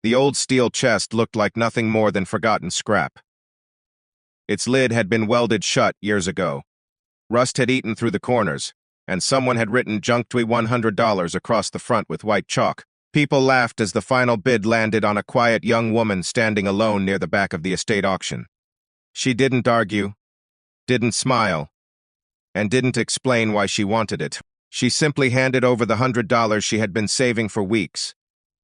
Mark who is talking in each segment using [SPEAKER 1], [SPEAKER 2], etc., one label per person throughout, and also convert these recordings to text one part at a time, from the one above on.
[SPEAKER 1] The old steel chest looked like nothing more than forgotten scrap. Its lid had been welded shut years ago. Rust had eaten through the corners, and someone had written "Junktwe $100" across the front with white chalk. People laughed as the final bid landed on a quiet young woman standing alone near the back of the estate auction. She didn't argue, didn't smile, and didn't explain why she wanted it. She simply handed over the $100 she had been saving for weeks,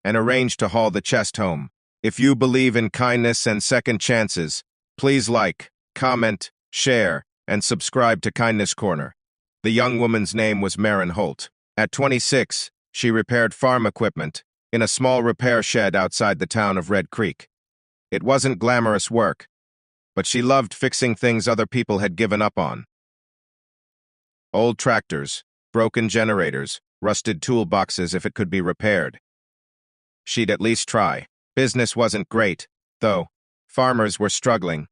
[SPEAKER 1] and arranged to haul the chest home. If you believe in kindness and second chances, please like, comment, share, and subscribe to Kindness Corner. The young woman's name was Maren Holt. At 26, she repaired farm equipment in a small repair shed outside the town of Red Creek. It wasn't glamorous work, but she loved fixing things other people had given up on. Old tractors, broken generators, rusted toolboxes if it could be repaired. She'd at least try. Business wasn't great, though. Farmers were struggling,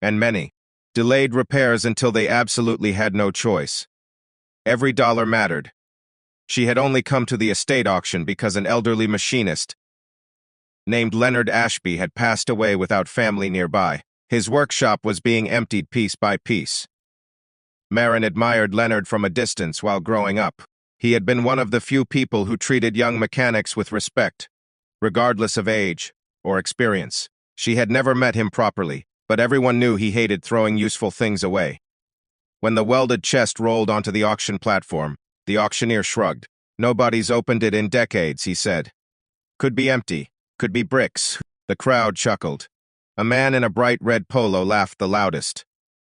[SPEAKER 1] and many delayed repairs until they absolutely had no choice. Every dollar mattered. She had only come to the estate auction because an elderly machinist named Leonard Ashby had passed away without family nearby. His workshop was being emptied piece by piece. Maren admired Leonard from a distance while growing up. He had been one of the few people who treated young mechanics with respect, regardless of age or experience. She had never met him properly, but everyone knew he hated throwing useful things away. When the welded chest rolled onto the auction platform, the auctioneer shrugged. "Nobody's opened it in decades," he said. "Could be empty, could be bricks." The crowd chuckled. A man in a bright red polo laughed the loudest.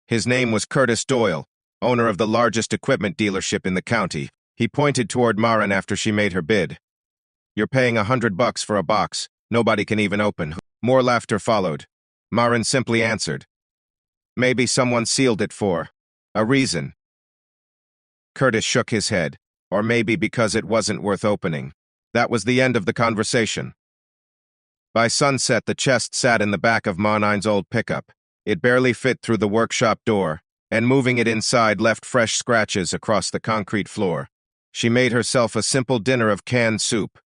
[SPEAKER 1] His name was Curtis Doyle, owner of the largest equipment dealership in the county. He pointed toward Maren after she made her bid. "You're paying $100 for a box nobody can even open." More laughter followed. Maren simply answered, "Maybe someone sealed it for a reason." Curtis shook his head. "Or maybe because it wasn't worth opening." That was the end of the conversation. By sunset, the chest sat in the back of Marine's old pickup. It barely fit through the workshop door, and moving it inside left fresh scratches across the concrete floor. She made herself a simple dinner of canned soup,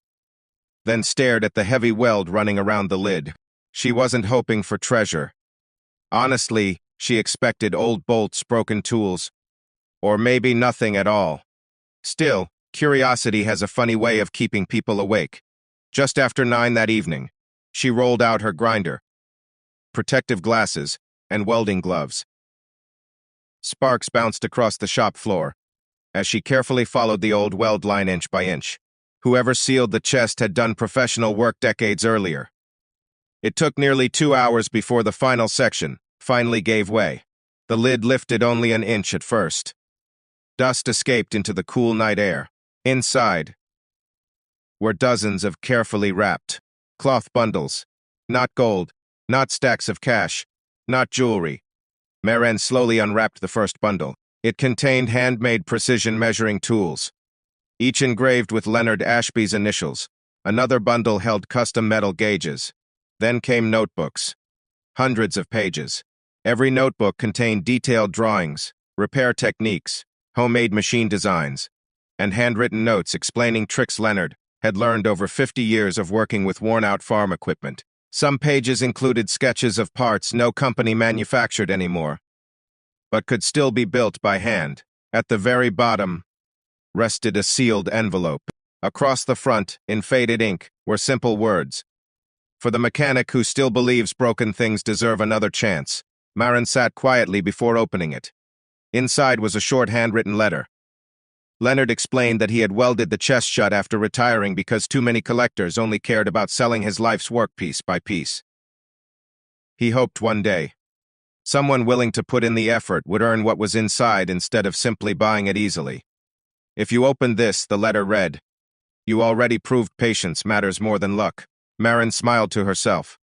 [SPEAKER 1] then stared at the heavy weld running around the lid. She wasn't hoping for treasure. Honestly, she expected old bolts, broken tools, or maybe nothing at all. Still, curiosity has a funny way of keeping people awake. Just after 9 that evening, she rolled out her grinder, protective glasses, and welding gloves. Sparks bounced across the shop floor as she carefully followed the old weld line inch by inch. Whoever sealed the chest had done professional work decades earlier. It took nearly 2 hours before the final section finally gave way. The lid lifted only an inch at first. Dust escaped into the cool night air. Inside were dozens of carefully wrapped cloth bundles. Not gold, not stacks of cash, not jewelry. Maren slowly unwrapped the first bundle. It contained handmade precision measuring tools, each engraved with Leonard Ashby's initials. Another bundle held custom metal gauges. Then came notebooks. Hundreds of pages. Every notebook contained detailed drawings, repair techniques, homemade machine designs, and handwritten notes explaining tricks Leonard had learned over 50 years of working with worn-out farm equipment. Some pages included sketches of parts no company manufactured anymore, but could still be built by hand. At the very bottom rested a sealed envelope. Across the front, in faded ink, were simple words: "For the mechanic who still believes broken things deserve another chance." Maren sat quietly before opening it. Inside was a short handwritten letter. Leonard explained that he had welded the chest shut after retiring because too many collectors only cared about selling his life's work piece by piece. He hoped one day someone willing to put in the effort would earn what was inside instead of simply buying it easily. "If you open this," the letter read, "you already proved patience matters more than luck." Maren smiled to herself.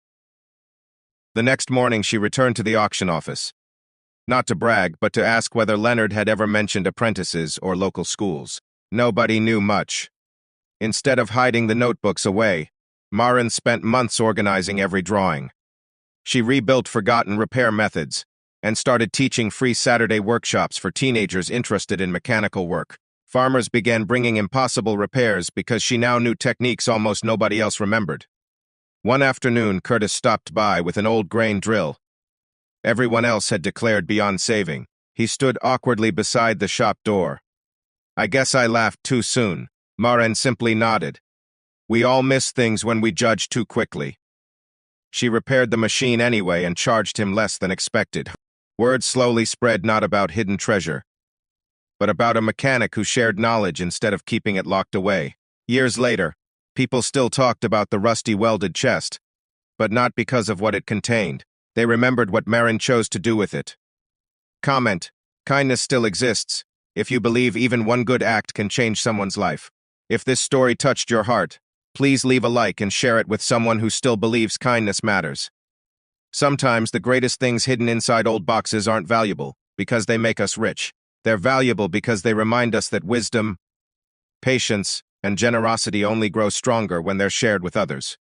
[SPEAKER 1] The next morning she returned to the auction office. Not to brag, but to ask whether Leonard had ever mentioned apprentices or local schools. Nobody knew much. Instead of hiding the notebooks away, Maren spent months organizing every drawing. She rebuilt forgotten repair methods and started teaching free Saturday workshops for teenagers interested in mechanical work. Farmers began bringing impossible repairs because she now knew techniques almost nobody else remembered. One afternoon, Curtis stopped by with an old grain drill. Everyone else had declared beyond saving. He stood awkwardly beside the shop door. I guess I laughed too soon. Maren simply nodded. We all miss things when we judge too quickly. She repaired the machine anyway and charged him less than expected. Word slowly spread not about hidden treasure, but about a mechanic who shared knowledge instead of keeping it locked away. Years later, people still talked about the rusty welded chest, but not because of what it contained. They remembered what Maren chose to do with it. Comment: kindness still exists, if you believe even one good act can change someone's life. If this story touched your heart, please leave a like and share it with someone who still believes kindness matters. Sometimes the greatest things hidden inside old boxes aren't valuable because they make us rich. They're valuable because they remind us that wisdom, patience, and generosity only grow stronger when they're shared with others.